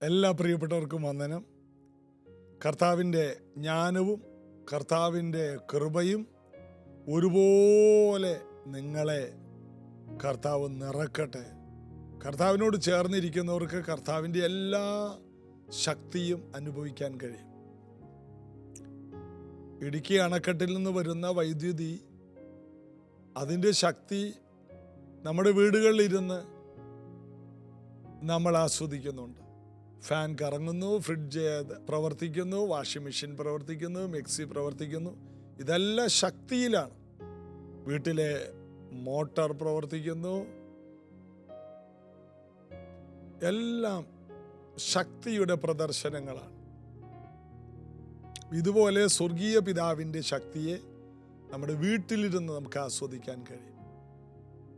എല്ലാ പ്രിയപ്പെട്ടവർക്കും വന്ദനം. കർത്താവിൻ്റെ ജ്ഞാനവും കർത്താവിൻ്റെ കൃപയും ഒരുപോലെ നിങ്ങളെ കർത്താവ് നിറക്കട്ടെ. കർത്താവിനോട് ചേർന്നിരിക്കുന്നവർക്ക് കർത്താവിൻ്റെ എല്ലാ ശക്തിയും അനുഭവിക്കാൻ കഴിയും. ഇടുക്കി അണക്കെട്ടിൽ നിന്ന് വരുന്ന വൈദ്യുതി, അതിൻ്റെ ശക്തി നമ്മുടെ വീടുകളിലിരുന്ന് നമ്മൾ ആസ്വദിക്കുന്നുണ്ട്. ഫാൻ കറങ്ങുന്നു, ഫ്രിഡ്ജ് പ്രവർത്തിക്കുന്നു, വാഷിംഗ് മെഷീൻ പ്രവർത്തിക്കുന്നു, മിക്സി പ്രവർത്തിക്കുന്നു. ഇതെല്ലാം ശക്തിയിലാണ്. വീട്ടിലെ മോട്ടോർ പ്രവർത്തിക്കുന്നു. എല്ലാം ശക്തിയുടെ പ്രദർശനങ്ങളാണ്. ഇതുപോലെ സ്വർഗീയ പിതാവിൻ്റെ ശക്തിയെ നമ്മുടെ വീട്ടിലിരുന്ന് നമുക്ക് ആസ്വദിക്കാൻ കഴിയും,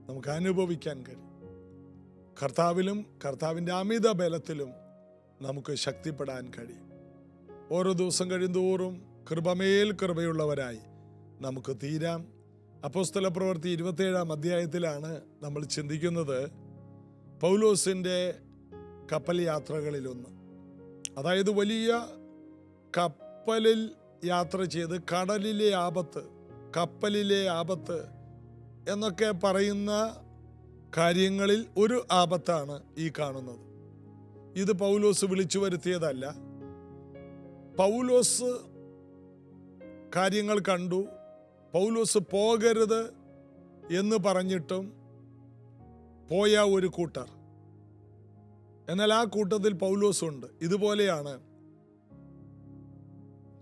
നമുക്ക് അനുഭവിക്കാൻ കഴിയും. കർത്താവിലും കർത്താവിൻ്റെ അമിത ബലത്തിലും നമുക്ക് ശക്തിപ്പെടാൻ കഴിയും. ഓരോ ദിവസം കഴിയുന്തോറും കൃപമേൽ കൃപയുള്ളവരായി നമുക്ക് തീരാം. അപ്പോസ്തല പ്രവൃത്തി 27-ാം അധ്യായത്തിലാണ് നമ്മൾ ചിന്തിക്കുന്നത് പൗലോസിൻ്റെ കപ്പൽ യാത്രകളിലൊന്ന്. അതായത് വലിയ കപ്പലിൽ യാത്ര ചെയ്ത് കടലിലെ ആപത്ത്, കപ്പലിലെ ആപത്ത് എന്നൊക്കെ പറയുന്ന കാര്യങ്ങളിൽ ഒരു ആപത്താണ് ഈ കാണുന്നത്. ഇത് പൗലോസ് വിളിച്ചു വരുത്തിയതല്ല. പൗലോസ് കാര്യങ്ങൾ കണ്ടു. പൗലോസ് പോകരുത് എന്ന് പറഞ്ഞിട്ടും പോയ ഒരു കൂട്ടർ. എന്നാൽ ആ കൂട്ടത്തിൽ പൗലോസ് ഉണ്ട്. ഇതുപോലെയാണ്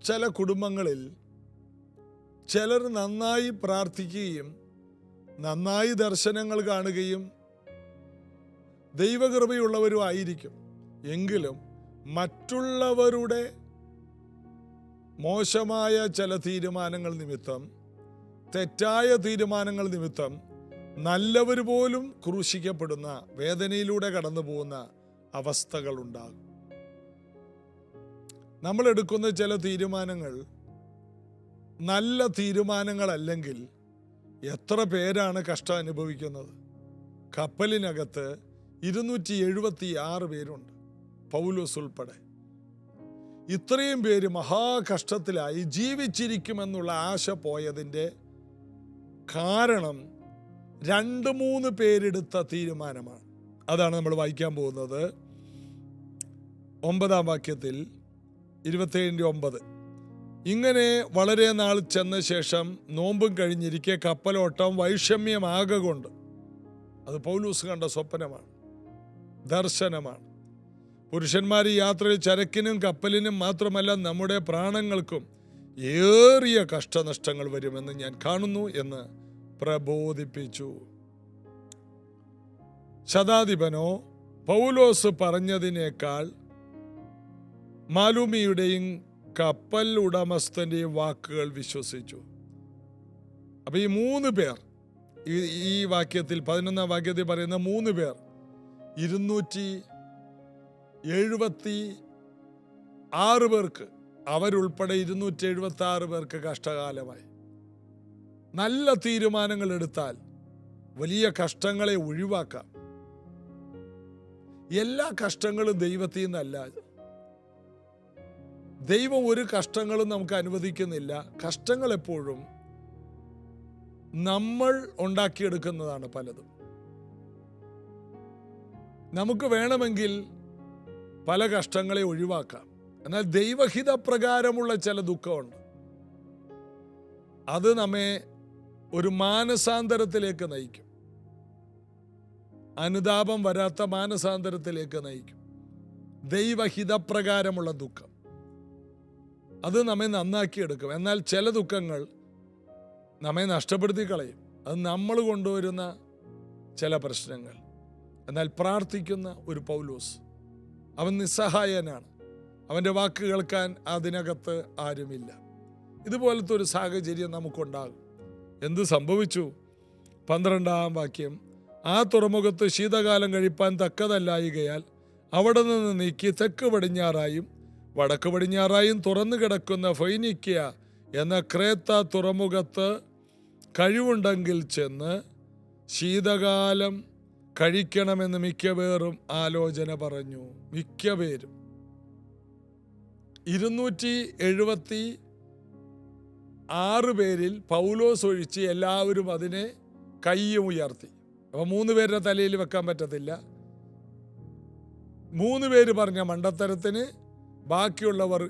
ചില കുടുംബങ്ങളിൽ ചിലർ നന്നായി പ്രാർത്ഥിക്കുകയും നന്നായി ദർശനങ്ങൾ കാണുകയും ദൈവകൃപയുള്ളവരും ആയിരിക്കും. എങ്കിലും മറ്റുള്ളവരുടെ മോശമായ ചില തീരുമാനങ്ങൾ നിമിത്തം, തെറ്റായ തീരുമാനങ്ങൾ നിമിത്തം നല്ലവർ പോലും ക്രൂശിക്കപ്പെടുന്ന, വേദനയിലൂടെ കടന്നു പോകുന്ന അവസ്ഥകളുണ്ടാകും. നമ്മൾ എടുക്കുന്ന ചില തീരുമാനങ്ങൾ നല്ല തീരുമാനങ്ങളല്ലെങ്കിൽ എത്ര പേരാണ് കഷ്ടം അനുഭവിക്കുന്നത്? കപ്പലിനകത്ത് 276 പേരുണ്ട്, പൗലോസ് ഉൾപ്പെടെ. ഇത്രയും പേര് മഹാകഷ്ടത്തിലായി ജീവിച്ചിരിക്കുമെന്നുള്ള ആശ പോയതിൻ്റെ കാരണം 2-3 പേരെടുത്ത തീരുമാനമാണ്. അതാണ് നമ്മൾ വായിക്കാൻ പോകുന്നത്. 9-ാം വാക്യത്തിൽ 27-9. ഇങ്ങനെ വളരെ നാൾ ചെന്ന ശേഷം നോമ്പും കഴിഞ്ഞിരിക്കെ കപ്പലോട്ടം വൈഷമ്യമാകൊണ്ട്, അത് പൗലോസ് കണ്ട സ്വപ്നമാണ്, ദർശനമാണ്. പുരുഷന്മാർ ഈ യാത്രയിൽ ചരക്കിനും കപ്പലിനും മാത്രമല്ല നമ്മുടെ പ്രാണങ്ങൾക്കും ഏറിയ കഷ്ടനഷ്ടങ്ങൾ വരുമെന്ന് ഞാൻ കാണുന്നു എന്ന് പ്രബോധിപ്പിച്ചു. ശതാധിപനോ പൗലോസ് പറഞ്ഞതിനേക്കാൾ മാലൂമിയുടെയും കപ്പൽ ഉടമസ്ഥന്റെയും വാക്കുകൾ വിശ്വസിച്ചു. അപ്പൊ ഈ 3 പേർ, ഈ വാക്യത്തിൽ 11-ാം വാക്യത്തിൽ പറയുന്ന 3 പേർ, 276 പേർക്ക്, അവരുൾപ്പെടെ 276 പേർക്ക് കഷ്ടകാലമായി. നല്ല തീരുമാനങ്ങൾ എടുത്താൽ വലിയ കഷ്ടങ്ങളെ ഒഴിവാക്കാം. എല്ലാ കഷ്ടങ്ങളും ദൈവത്തിൽ നിന്നല്ല. ദൈവം ഒരു കഷ്ടങ്ങളും നമുക്ക് അനുവദിക്കുന്നില്ല. കഷ്ടങ്ങൾ എപ്പോഴും നമ്മൾ ഉണ്ടാക്കിയെടുക്കുന്നതാണ് പലതും. നമുക്ക് വേണമെങ്കിൽ പല കഷ്ടങ്ങളെ ഒഴിവാക്കാം. എന്നാൽ ദൈവഹിത പ്രകാരമുള്ള ചില ദുഃഖമുണ്ട്. അത് നമ്മെ ഒരു മാനസാന്തരത്തിലേക്ക് നയിക്കും. അനുതാപം വരാത്ത മാനസാന്തരത്തിലേക്ക് നയിക്കും. ദൈവഹിതപ്രകാരമുള്ള ദുഃഖം അത് നമ്മെ നന്നാക്കിയെടുക്കും. എന്നാൽ ചില ദുഃഖങ്ങൾ നമ്മെ നഷ്ടപ്പെടുത്തി കളയും. അത് നമ്മൾ കൊണ്ടുവരുന്ന ചില പ്രശ്നങ്ങൾ. എന്നാൽ പ്രാർത്ഥിക്കുന്ന ഒരു പൗലോസ്, അവൻ നിസ്സഹായനാണ്. അവൻ്റെ വാക്ക് കേൾക്കാൻ അതിനകത്ത് ആരുമില്ല. ഇതുപോലത്തെ ഒരു സാഹചര്യം നമുക്കുണ്ടാകും. എന്ത് സംഭവിച്ചു? 12-ാം വാക്യം. ആ തുറമുഖത്ത് ശീതകാലം കഴിപ്പാൻ തക്കതല്ലായികയാൽ അവിടെ നിന്ന് നീക്കി തെക്ക് പടിഞ്ഞാറായും വടക്ക് പടിഞ്ഞാറായും തുറന്നു കിടക്കുന്ന ഫൊയ്നിക്യ എന്ന ക്രേത്ത തുറമുഖത്ത് കഴിവുണ്ടെങ്കിൽ ചെന്ന് ശീതകാലം കഴിക്കണമെന്ന് മിക്കപേരും ആലോചന പറഞ്ഞു. മിക്കപേരും 276 പേരിൽ പൗലോസ് ഒഴിച്ച് എല്ലാവരും അതിനെ കയ്യും ഉയർത്തി. അപ്പോൾ 3 പേരുടെ തലയിൽ വെക്കാൻ പറ്റത്തില്ല. 3 പേര് പറഞ്ഞ മണ്ടത്തരത്തിന് ബാക്കിയുള്ളവർ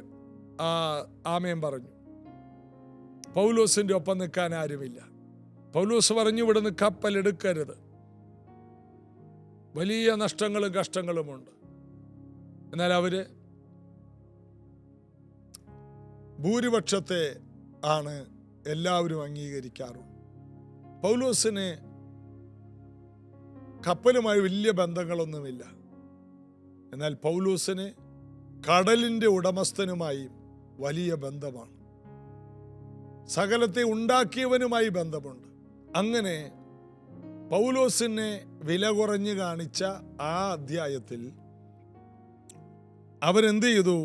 ആമേൻ പറഞ്ഞു. പൗലോസിൻ്റെ ഒപ്പം നിൽക്കാൻ ആരുമില്ല. പൗലോസ് പറഞ്ഞു, ഇവിടുന്ന് കപ്പലെടുക്കരുത്, വലിയ നഷ്ടങ്ങളും കഷ്ടങ്ങളുമുണ്ട്. എന്നാൽ അവര് ഭൂരിപക്ഷത്തെ ആണ് എല്ലാവരും അംഗീകരിക്കാറുള്ളൂ. പൗലോസിന് കപ്പലുമായി വലിയ ബന്ധങ്ങളൊന്നുമില്ല. എന്നാൽ പൗലോസിന് കടലിൻ്റെ ഉടമസ്ഥനുമായി വലിയ ബന്ധമാണ്. സകലത്തെ ഉണ്ടാക്കിയവനുമായി ബന്ധമുണ്ട്. അങ്ങനെ പൗലോസിനെ വില കുറഞ്ഞ് കാണിച്ച ആ അധ്യായത്തിൽ അവരെന്ത് ചെയ്തു?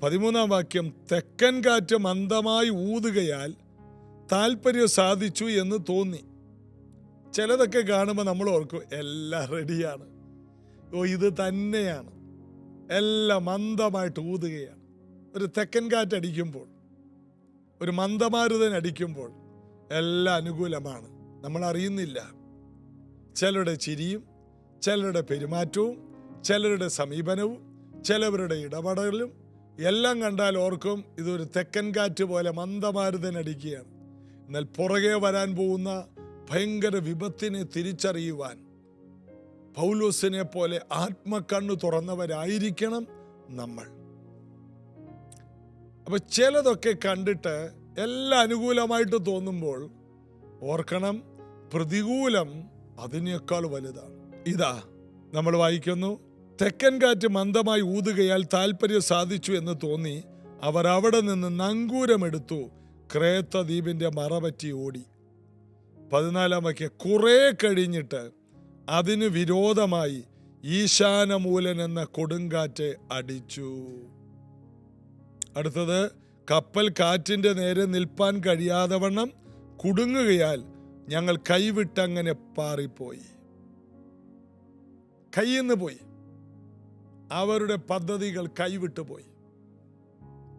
13-ാം വാക്യം, തെക്കൻ കാറ്റ് മന്ദമായി ഊതുകയാൽ താല്പര്യം സാധിച്ചു എന്ന് തോന്നി. ചിലതൊക്കെ കാണുമ്പോൾ നമ്മൾ ഓർക്കും എല്ലാം റെഡിയാണ്, ഇത് തന്നെയാണ്, എല്ലാം മന്ദമായിട്ട് ഊതുകയാണ്. ഒരു തെക്കൻ കാറ്റടിക്കുമ്പോൾ, ഒരു മന്ദമാരുതൻ അടിക്കുമ്പോൾ എല്ലാം അനുകൂലമാണ്. നമ്മൾ അറിയുന്നില്ല. ചിലരുടെ ചിരിയും ചിലരുടെ പെരുമാറ്റവും ചിലരുടെ സമീപനവും ചിലവരുടെ ഇടപെടലും എല്ലാം കണ്ടാൽ ഓർക്കും ഇതൊരു തെക്കൻ കാറ്റ് പോലെ മന്ദമാരുതൻ അടിക്കുകയാണ്. എന്നാൽ പുറകെ വരാൻ പോകുന്ന ഭയങ്കര വിപത്തിനെ തിരിച്ചറിയുവാൻ പൗലോസിനെ പോലെ ആത്മക്കണ്ണു തുറന്നവരായിരിക്കണം നമ്മൾ. അപ്പൊ ചിലതൊക്കെ കണ്ടിട്ട് എല്ലാം അനുകൂലമായിട്ട് തോന്നുമ്പോൾ ഓർക്കണം, പ്രതികൂലം അതിനേക്കാൾ വലുതാണ്. ഇതാ നമ്മൾ വായിക്കുന്നു, തെക്കൻ കാറ്റ് മന്ദമായി ഊതുകയാൽ താല്പര്യം സാധിച്ചു എന്ന് തോന്നി അവർ അവിടെ നിന്ന് നങ്കൂരമെടുത്തു ക്രേത്ത ദ്വീപിന്റെ മറപറ്റി ഓടി. 14-ാം വാക്യം, കുറെ കഴിഞ്ഞിട്ട് അതിന് വിരോധമായി ഈശാനമൂലൻ എന്ന കൊടുങ്കാറ്റ് അടിച്ചു. അടുത്തത്, കപ്പൽ കാറ്റിന്റെ നേരെ നിൽപ്പാൻ കഴിയാതെ വണ്ണം കുടുങ്ങുകയാൽ ഞങ്ങൾ കൈവിട്ടങ്ങനെ പാറിപ്പോയി. കയ്യിൽ നിന്ന് പോയി. അവരുടെ പദ്ധതികൾ കൈവിട്ടു പോയി.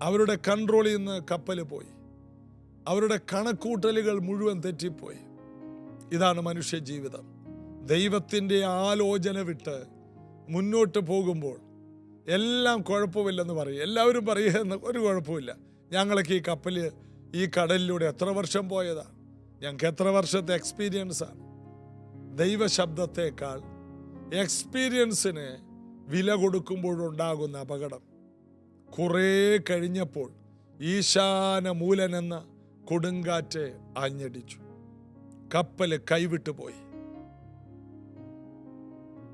അവരുടെ കൺട്രോളിൽ നിന്ന് കപ്പൽ പോയി. അവരുടെ കണക്കൂട്ടലുകൾ മുഴുവൻ തെറ്റിപ്പോയി. ഇതാണ് മനുഷ്യ ജീവിതം. ദൈവത്തിൻ്റെ ആലോചന വിട്ട് മുന്നോട്ട് പോകുമ്പോൾ എല്ലാം കുഴപ്പമില്ലെന്ന് പറയും. എല്ലാവരും പറയുന്ന ഒരു കുഴപ്പമില്ല, ഞങ്ങളൊക്കെ ഈ കപ്പൽ ഈ കടലിലൂടെ എത്ര വർഷം പോയതാ, ഞങ്ങൾക്ക് എത്ര വർഷത്തെ എക്സ്പീരിയൻസാണ്. ദൈവശബ്ദത്തേക്കാൾ എക്സ്പീരിയൻസിന് വില കൊടുക്കുമ്പോഴുണ്ടാകുന്ന അപകടം. കുറേ കഴിഞ്ഞപ്പോൾ ഈശാനമൂലൻ എന്ന കൊടുങ്കാറ്റ് ആഞ്ഞടിച്ചു. കപ്പൽ കൈവിട്ടു പോയി.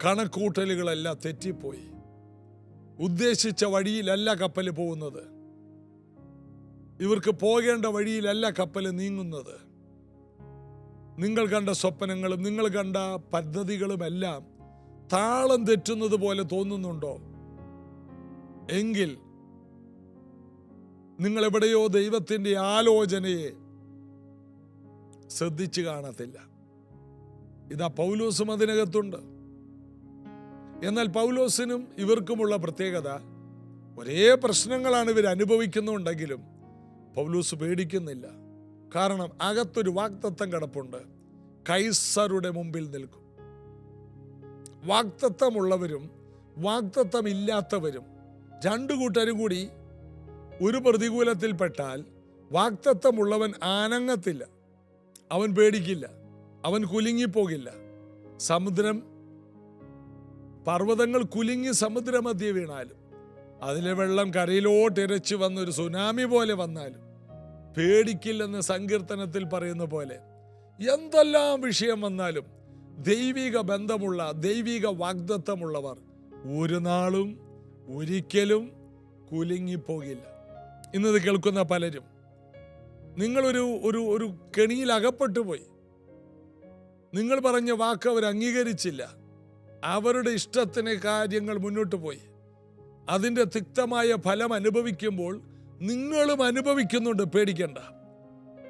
കണക്കൂട്ടലുകളെല്ലാം തെറ്റിപ്പോയി. ഉദ്ദേശിച്ച വഴിയിലല്ല കപ്പൽ പോകുന്നത്. ഇവർക്ക് പോകേണ്ട വഴിയിലല്ല കപ്പൽ നീങ്ങുന്നത്. നിങ്ങൾ കണ്ട സ്വപ്നങ്ങളും നിങ്ങൾ കണ്ട പദ്ധതികളുമെല്ലാം താളം തെറ്റുന്നത് പോലെ തോന്നുന്നുണ്ടോ? എങ്കിൽ നിങ്ങൾ എവിടെയോ ദൈവത്തിൻ്റെ ആലോചനയെ ശ്രദ്ധിച്ചു കാണത്തില്ല. ഇതാ പൗലോസും അതിനകത്തുണ്ട്. എന്നാൽ പൗലോസിനും ഇവർക്കുമുള്ള പ്രത്യേകത, ഒരേ പ്രശ്നങ്ങളാണ് ഇവർ അനുഭവിക്കുന്നുണ്ടെങ്കിലും പൗലോസ് പേടിക്കുന്നില്ല. കാരണം അകത്തൊരു വാഗ്ദത്തം കിടപ്പുണ്ട്. കൈസരുടെ മുമ്പിൽ നിൽക്കും. വാഗ്ദത്തമുള്ളവരും വാഗ്ദത്തമില്ലാത്തവരും രണ്ടു കൂട്ടരും കൂടി ഒരു പ്രതികൂലത്തിൽപ്പെട്ടാൽ വാഗ്ദത്തമുള്ളവൻ ആനങ്ങത്തില്ല, അവൻ പേടിക്കില്ല, അവൻ കുലുങ്ങിപ്പോകില്ല. പർവ്വതങ്ങൾ കുലുങ്ങി സമുദ്രമധ്യേ വീണാലും അതിലെ വെള്ളം കരയിലോട്ട് ഇരച്ചു വന്നൊരു സുനാമി പോലെ വന്നാലും പേടിക്കില്ലെന്ന് സങ്കീർത്തനത്തിൽ പറയുന്ന പോലെ എന്തെല്ലാം വിഷയം വന്നാലും ദൈവിക ബന്ധമുള്ള ദൈവിക വാഗ്ദത്തമുള്ളവർ ഒരു നാളും ഒരിക്കലും കുലുങ്ങിപ്പോകില്ല. ഇന്നത് കേൾക്കുന്ന പലരും നിങ്ങളൊരു ഒരു ഒരു കെണിയിൽ അകപ്പെട്ടു പോയി. നിങ്ങൾ പറഞ്ഞ വാക്ക് അവർ അംഗീകരിച്ചില്ല. അവരുടെ ഇഷ്ടത്തിന് കാര്യങ്ങൾ മുന്നോട്ട് പോയി. അതിൻ്റെ തിക്തമായ ഫലം അനുഭവിക്കുമ്പോൾ നിങ്ങളും അനുഭവിക്കുന്നുണ്ട്. പേടിക്കണ്ട.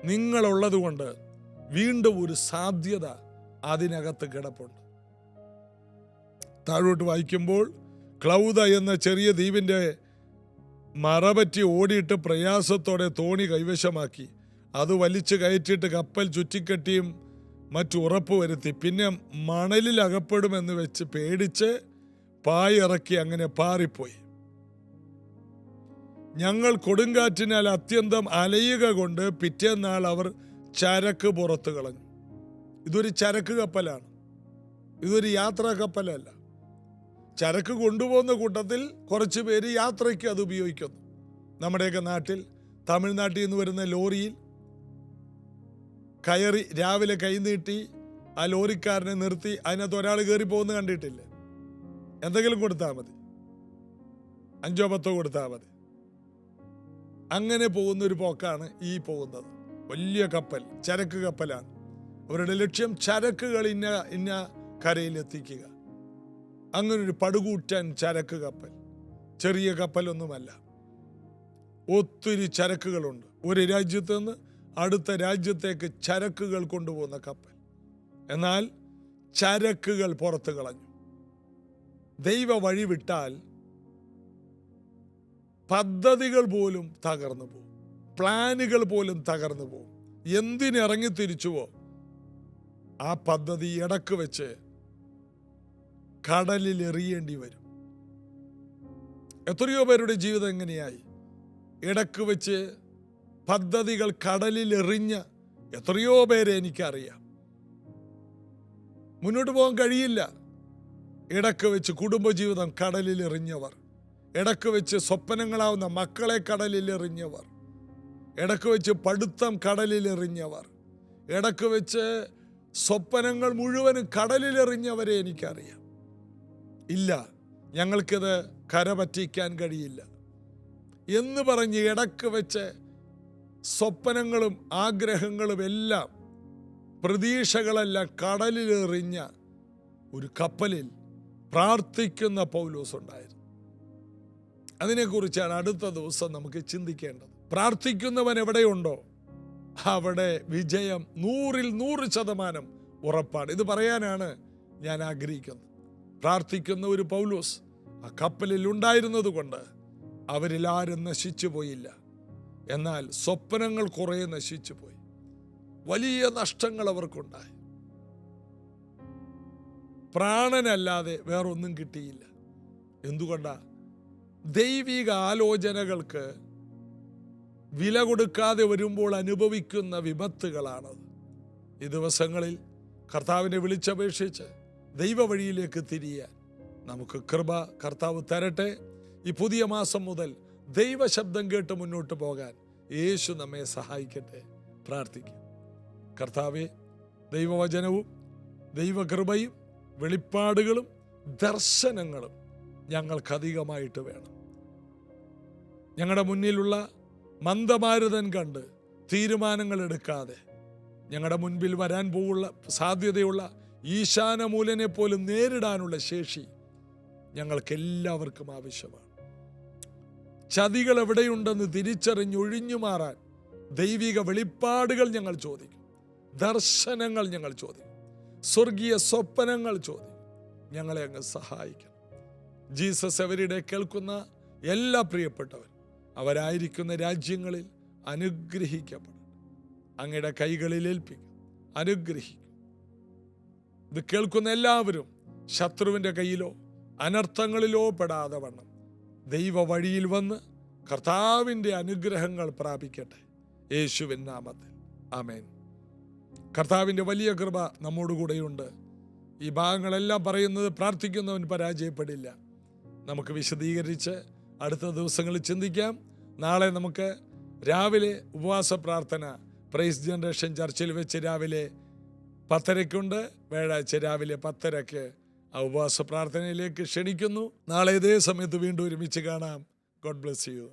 നിങ്ങളുള്ളത് കൊണ്ട് വീണ്ടും ഒരു സാധ്യത അതിനകത്ത് കിടപ്പുണ്ട്. താഴോട്ട് വായിക്കുമ്പോൾ, ക്ലൗദ എന്ന ചെറിയ ദ്വീപിൻ്റെ മറപറ്റി ഓടിയിട്ട് പ്രയാസത്തോടെ തോണി കൈവശമാക്കി. അത് വലിച്ചു കയറ്റിയിട്ട് കപ്പൽ ചുറ്റിക്കെട്ടിയും മറ്റു ഉറപ്പ് വരുത്തി. പിന്നെ മണലിൽ അകപ്പെടുമെന്ന് വെച്ച് പേടിച്ച് പായിറക്കി അങ്ങനെ പാറിപ്പോയി. ഞങ്ങൾ കൊടുങ്കാറ്റിനാൽ അത്യന്തം അലയുക കൊണ്ട് പിറ്റേന്നാൾ അവർ ചരക്ക് പുറത്തു കളഞ്ഞു. ഇതൊരു ചരക്ക് കപ്പലാണ്, ഇതൊരു യാത്രാ കപ്പലല്ല. ചരക്ക് കൊണ്ടുപോകുന്ന കൂട്ടത്തിൽ കുറച്ച് പേര് യാത്രയ്ക്ക് അത് ഉപയോഗിക്കുന്നു. നമ്മുടെയൊക്കെ നാട്ടിൽ, തമിഴ്നാട്ടിൽ നിന്ന് വരുന്ന ലോറിയിൽ കയറി രാവിലെ കൈനീട്ടി ആ ലോറിക്കാരനെ നിർത്തി അതിനകത്ത് ഒരാൾ കയറി പോകുന്ന കണ്ടിട്ടില്ലേ? എന്തെങ്കിലും കൊടുത്താൽ മതി, 5 10 കൊടുത്താൽ മതി. അങ്ങനെ പോകുന്നൊരു പോക്കാണ് ഈ പോകുന്നത്. വലിയ കപ്പൽ, ചരക്ക് കപ്പലാണ്. അവരുടെ ലക്ഷ്യം ചരക്കുകൾ ഇന്ന കരയിലെത്തിക്കുക. അങ്ങനൊരു പടുകൂറ്റൻ ചരക്ക് കപ്പൽ, ചെറിയ കപ്പലൊന്നുമല്ല. ഒത്തിരി ചരക്കുകളുണ്ട്. ഒരു രാജ്യത്ത് നിന്ന് അടുത്ത രാജ്യത്തേക്ക് ചരക്കുകൾ കൊണ്ടുപോകുന്ന കപ്പൽ. എന്നാൽ ചരക്കുകൾ പുറത്തു കളഞ്ഞു. ദൈവ വഴി വിട്ടാൽ പദ്ധതികൾ പോലും തകർന്നു പോകും, പ്ലാനുകൾ പോലും തകർന്നു പോകും. എന്തിനിറങ്ങി തിരിച്ചുവോ ആ പദ്ധതി ഇടക്ക് വെച്ച് കടലിൽ എറിയേണ്ടി വരും. എത്രയോ പേരുടെ ജീവിതം എങ്ങനെയായി? ഇടക്ക് വെച്ച് പദ്ധതികൾ കടലിൽ എറിഞ്ഞ എത്രയോ പേരെ എനിക്കറിയാം. മുന്നോട്ട് പോകാൻ കഴിയില്ല. ഇടക്ക് വെച്ച് കുടുംബജീവിതം കടലിൽ എറിഞ്ഞവർ, ഇടക്ക് വെച്ച് സ്വപ്നങ്ങളാവുന്ന മക്കളെ കടലിൽ എറിഞ്ഞവർ, ഇടക്ക് വെച്ച് പഠിത്തം കടലിൽ എറിഞ്ഞവർ, ഇടക്ക് വെച്ച് സ്വപ്നങ്ങൾ മുഴുവനും കടലിൽ എറിഞ്ഞവരെ എനിക്കറിയാം. ഇല്ല, ഞങ്ങൾക്കിത് കരപറ്റിക്കാൻ കഴിയില്ല എന്ന് പറഞ്ഞ് ഇടക്ക് വെച്ച് സ്വപ്നങ്ങളും ആഗ്രഹങ്ങളും എല്ലാം, പ്രതീക്ഷകളെല്ലാം കടലിലെറിഞ്ഞ ഒരു കപ്പലിൽ പ്രാർത്ഥിക്കുന്ന പൗലോസ് ഉണ്ടായിരുന്നു. അതിനെക്കുറിച്ചാണ് അടുത്ത ദിവസം നമുക്ക് ചിന്തിക്കേണ്ടത്. പ്രാർത്ഥിക്കുന്നവൻ എവിടെയുണ്ടോ അവിടെ വിജയം 100ൽ 100% ഉറപ്പാണ്. ഇത് പറയാനാണ് ഞാൻ ആഗ്രഹിക്കുന്നത്. പ്രാർത്ഥിക്കുന്ന ഒരു പൗലോസ് ആ കപ്പലിൽ ഉണ്ടായിരുന്നത് കൊണ്ട് അവരിൽ ആരും നശിച്ചു പോയില്ല. എന്നാൽ സ്വപ്നങ്ങൾ കുറേ നശിച്ചു പോയി. വലിയ നഷ്ടങ്ങൾ അവർക്കുണ്ടായി. പ്രാണനല്ലാതെ വേറൊന്നും കിട്ടിയില്ല. എന്തുകൊണ്ടാ? ദൈവിക ആലോചനകൾക്ക് വില കൊടുക്കാതെ വരുമ്പോൾ അനുഭവിക്കുന്ന വിപത്തുകളാണത്. ഈ ദിവസങ്ങളിൽ കർത്താവിനെ വിളിച്ചപേക്ഷിച്ച് ദൈവ വഴിയിലേക്ക് തിരിയാൻ നമുക്ക് കൃപ കർത്താവ് തരട്ടെ. ഈ പുതിയ മാസം മുതൽ ദൈവശബ്ദം കേട്ട് മുന്നോട്ട് പോകാൻ യേശു നമ്മെ സഹായിക്കട്ടെ. പ്രാർത്ഥിക്കാം. കർത്താവേ, ദൈവവചനവും ദൈവകൃപയും വെളിപ്പാടുകളും ദർശനങ്ങളും ഞങ്ങൾക്കധികമായിട്ട് വേണം. ഞങ്ങളുടെ മുന്നിലുള്ള മന്ദമാരുതൻ കണ്ട് തീരുമാനങ്ങൾ എടുക്കാതെ ഞങ്ങളുടെ മുൻപിൽ വരാൻ പോവുള്ള സാധ്യതയുള്ള ഈശാനമൂലനെ പോലും നേരിടാനുള്ള ശേഷി ഞങ്ങൾക്കെല്ലാവർക്കും ആവശ്യമാണ്. ചതികൾ എവിടെയുണ്ടെന്ന് തിരിച്ചറിഞ്ഞൊഴിഞ്ഞു മാറാൻ ദൈവിക വെളിപ്പാടുകൾ ഞങ്ങൾ ചോദിക്കും, ദർശനങ്ങൾ ഞങ്ങൾ ചോദിക്കും, സ്വർഗീയ സ്വപ്നങ്ങൾ ചോദിക്കും. ഞങ്ങളെ അങ്ങ് സഹായിക്കണം. ജീസസ് എവരിടെ കേൾക്കുന്ന എല്ലാ പ്രിയപ്പെട്ടവരും അവരായിരിക്കുന്ന രാജ്യങ്ങളിൽ അനുഗ്രഹിക്കപ്പെടണം. അങ്ങയുടെ കൈകളിൽ ഏൽപ്പിക്കും, അനുഗ്രഹിക്കും. ഇത് കേൾക്കുന്ന എല്ലാവരും ശത്രുവിൻ്റെ കയ്യിലോ അനർത്ഥങ്ങളിലോ പെടാതെ വണ്ണം ദൈവ വഴിയിൽ വന്ന് കർത്താവിൻ്റെ അനുഗ്രഹങ്ങൾ പ്രാപിക്കട്ടെ. യേശുവിൻ നാമത്തിൽ ആമേൻ. കർത്താവിൻ്റെ വലിയ കൃപ നമ്മോടുകൂടെയുണ്ട്. ഈ ഭാഗങ്ങളെല്ലാം പറയുന്നത് പ്രാർത്ഥിക്കുന്നവൻ പരാജയപ്പെടില്ല. നമുക്ക് വിശദീകരിച്ച് അടുത്ത ദിവസങ്ങളിൽ ചിന്തിക്കാം. നാളെ നമുക്ക് രാവിലെ ഉപവാസ പ്രാർത്ഥന പ്രൈസ് ജനറേഷൻ ചർച്ചിൽ വെച്ച് രാവിലെ 10:30 വ്യാഴാഴ്ച രാവിലെ 10:30 ആ ഉപവാസ പ്രാർത്ഥനയിലേക്ക് ക്ഷണിക്കുന്നു. നാളെ ഇതേ സമയത്ത് വീണ്ടും ഒരുമിച്ച് കാണാം. God bless you.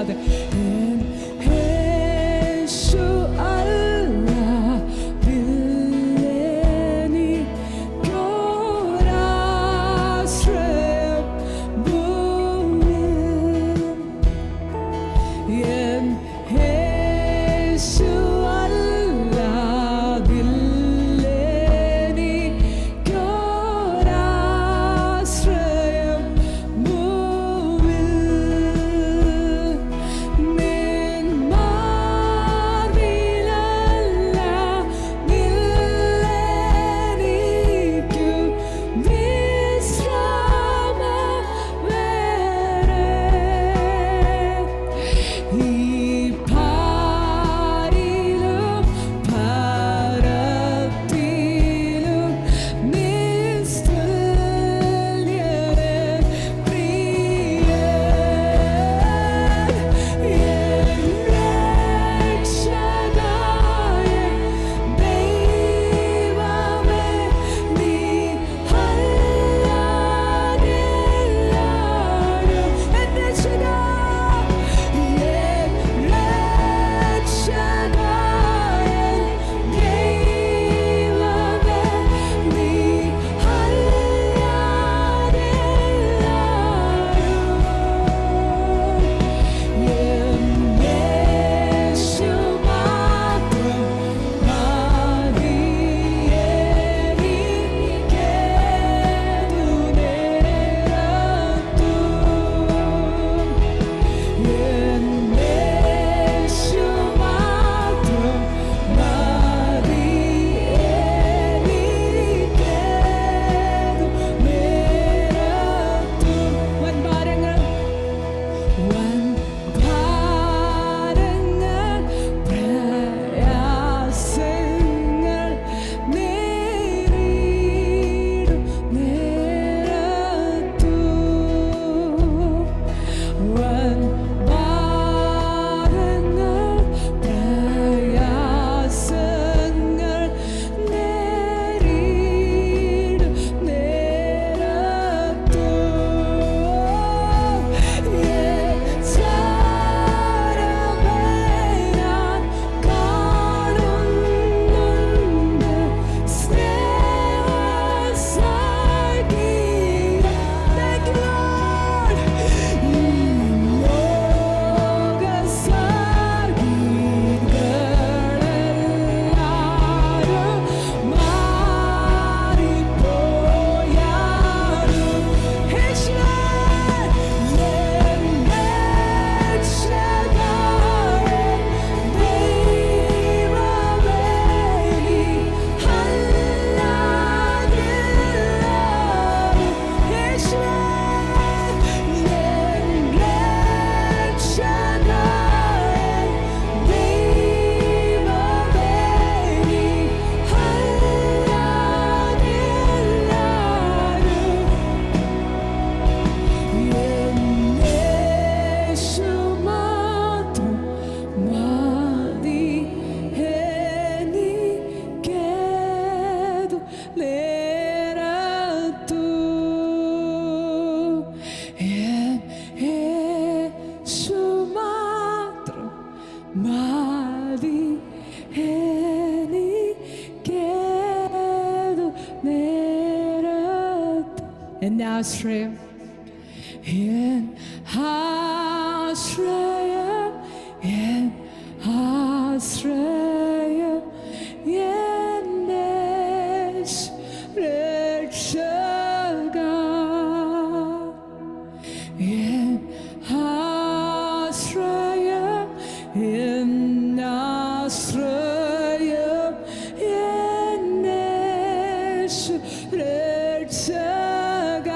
പാടില്ലാതെ യേശു ആശ്രയം ആശ്രയം ആശ്രയം രക്ഷക ആശ്രയം ആശ്രയം രക്ഷക